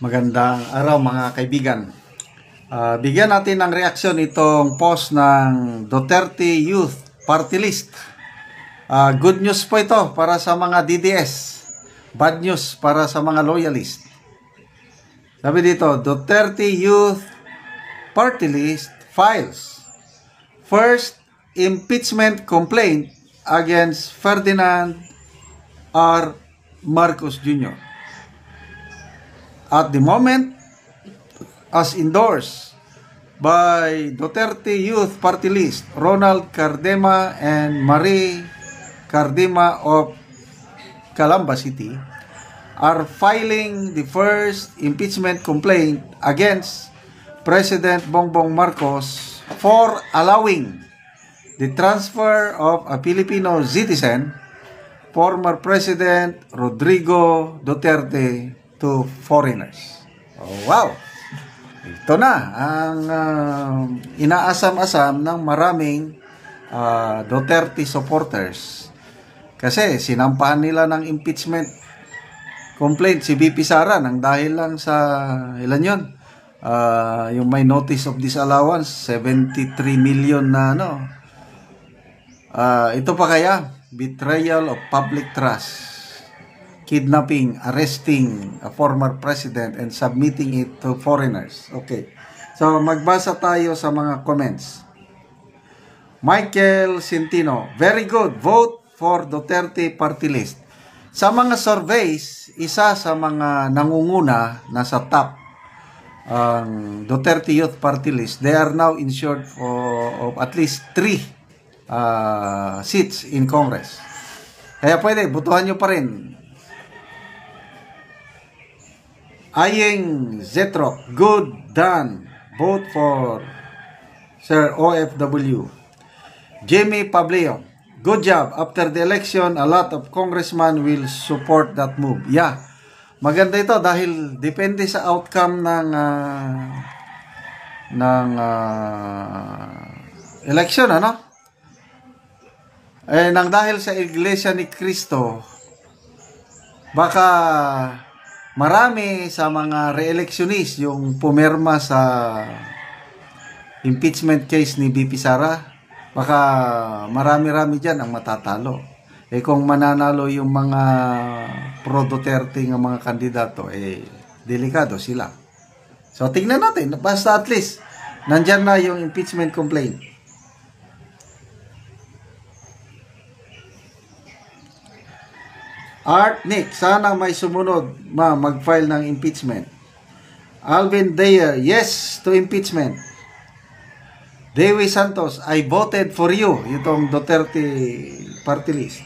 Magandang araw mga kaibigan. Bigyan natin ng reaksyon itong post ng Duterte Youth Party List. Good news po ito para sa mga DDS. Bad news para sa mga loyalist. Sabi dito, Duterte Youth Party List files first impeachment complaint against Ferdinand R. Marcos Jr. At the moment, as endorsed by Duterte Youth Party List, Ronald Cardema and Marie Cardema of Calamba City, are filing the first impeachment complaint against President Bongbong Marcos for allowing the transfer of a Filipino citizen, former President Rodrigo Duterte, to foreigners. Oh, wow! Ito na ang inaasam-asam ng maraming Duterte supporters. Kasi sinampahan nila ng impeachment complaint si VP Sara nang dahil lang sa ilan yun? Yung may notice of disallowance, 73 million na ano. Ito pa kaya? Betrayal of public trust. Kidnapping, arresting a former president and submitting it to foreigners. Okay. So, magbasa tayo sa mga comments. Michael Centino, very good. Vote for Duterte Party List. Sa mga surveys, isa sa mga nangunguna na sa top ang Duterte Youth Party List, they are now insured of at least 3 seats in Congress. Kaya pwede, butuhan nyo pa rin. Ayeng Zetrock, good done. Vote for Sir OFW. Jamie Pableo, good job. After the election, a lot of congressmen will support that move. Yeah, maganda ito dahil depende sa outcome ng election, ano? Nang dahil sa Iglesia ni Cristo, baka marami sa mga re-electionist yung pumirma sa impeachment case ni VP Sara, baka marami-rami dyan ang matatalo. Kung mananalo yung mga pro-Duterte ng mga kandidato, delikado sila. So, tingnan natin. Basta at least, nandyan na yung impeachment complaint. Art Nick, sana may sumunod mag-file ng impeachment. Alvin Dayer, yes to impeachment. Dewi Santos, I voted for you. Itong Duterte Party List.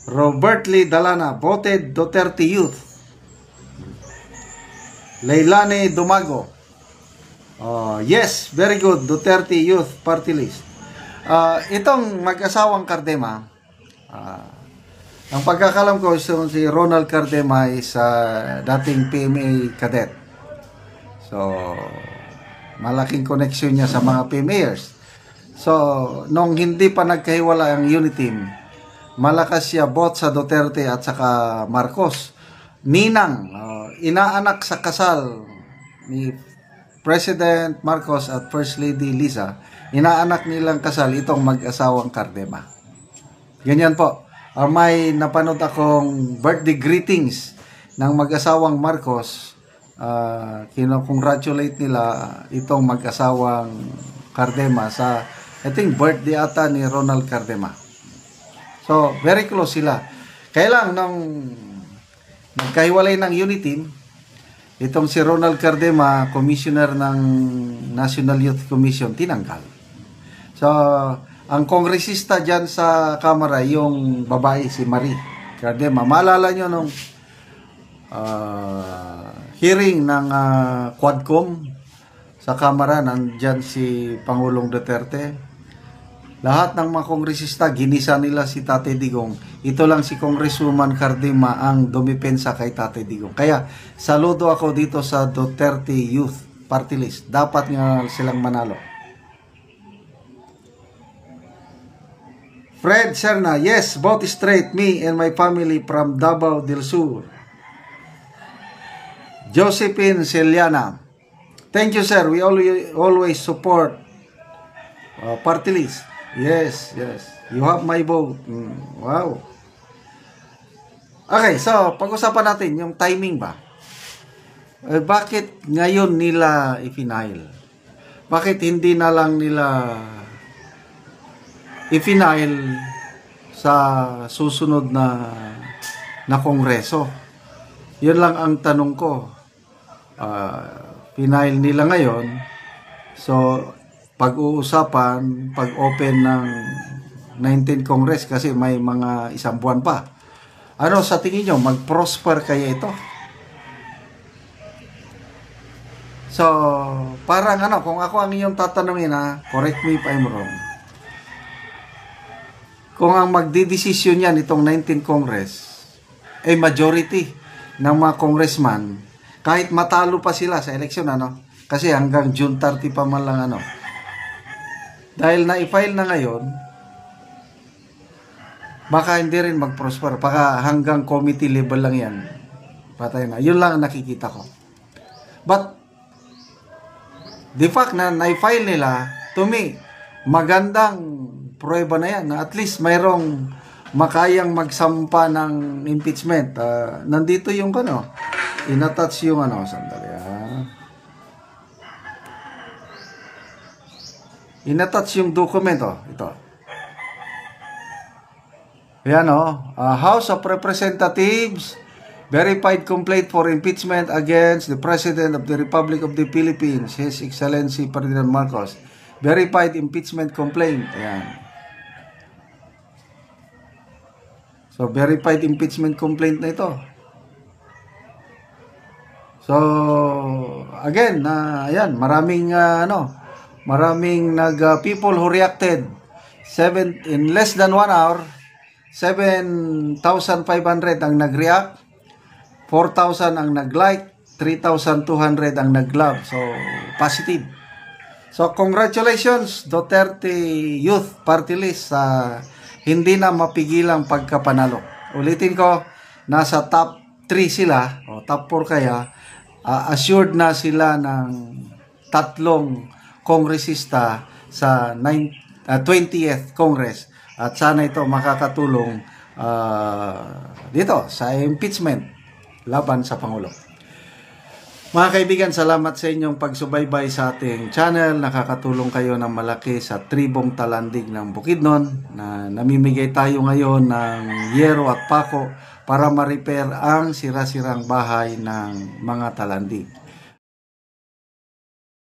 Robert Lee Dalana, voted Duterte Youth. Leilani Dumago, yes, very good, Duterte Youth Party List. Itong mag-asawang Cardema, ang pagkakalam ko, si Ronald Cardema is dating PMA cadet. So, malaking connection niya sa mga PMAers. So, nung hindi pa nagkahiwala ang unit team, malakas siya both sa Duterte at saka Marcos. Ninang, inaanak sa kasal ni President Marcos at First Lady Liza, inaanak nilang kasal itong mag-asawang Cardema. Ganyan po. May napanood akong birthday greetings ng mag-asawang Marcos. Kino-congratulate nila itong mag-asawang Cardema sa, I think, birthday ata ni Ronald Cardema. So, very close sila. Kaya lang, nung nagkahiwalay ng unit team, itong si Ronald Cardema, commissioner ng National Youth Commission, tinanggal. So, ang kongresista dyan sa Kamara, yung babae, si Marie Cardema. Maalala nyo nung hearing ng Quadcom sa Kamara, nandyan si Pangulong Duterte. Lahat ng mga kongresista, ginisa nila si Tate Digong. Ito lang si Congresswoman Cardema ang dumipensa kay Tate Digong. Kaya, saludo ako dito sa Duterte Youth Party List. Dapat nga silang manalo. Fred Serna, yes, vote straight, me and my family from Davao del Sur. Josephine Celiana. Thank you, sir. We always support party list. Yes, yes. You have my vote. Wow. Okay, so pag-usapan natin yung timing ba? Bakit ngayon nila i-final? Bakit hindi na lang nila i-final sa susunod na kongreso? Yun lang ang tanong ko. Final nila ngayon. So, pag-uusapan, pag-open ng 19th Congress kasi may mga isang buwan pa. Ano sa tingin nyo? Mag-prosper kaya ito? So, parang ano, kung ako ang iyong tatanungin correct me if I'm wrong. Kung ang magdidesisyon yan itong 19th Congress, ay majority ng mga congressman, kahit matalo pa sila sa eleksyon, kasi hanggang June 30 pa man lang, dahil na-file na ngayon, baka hindi rin mag-prosper. Baka hanggang committee level lang yan. Patay na. Yun lang ang nakikita ko. But, the fact na na-file nila, to me, magandang prueba na yan. At least mayroong makayang magsampa ng impeachment. Nandito yung inattach yung sandali inattach yung dokumento. Ito. Yan House of Representatives verified complaint for impeachment against the President of the Republic of the Philippines, His Excellency Ferdinand Marcos. Verified impeachment complaint. Ayan. So, verified impeachment complaint na ito. So, again, ayan, maraming people who reacted in less than 1 hour. 7,500 ang nag-react, 4,000 ang nag-like, 3,200 ang nag-love. So, positive. So, congratulations, Duterte Youth Party List sa hindi na mapigilang pagkapanalo. Ulitin ko, nasa top 3 sila, o top 4 kaya, assured na sila ng 3 kongresista sa 20th Congress. At sana ito makakatulong dito sa impeachment laban sa Pangulo. Mga kaibigan, salamat sa inyong pagsubaybay sa ating channel. Nakakatulong kayo ng malaki sa tribong talandig ng Bukidnon na namimigay tayo ngayon ng yero at pako para ma-repair ang sira-sirang bahay ng mga talandig.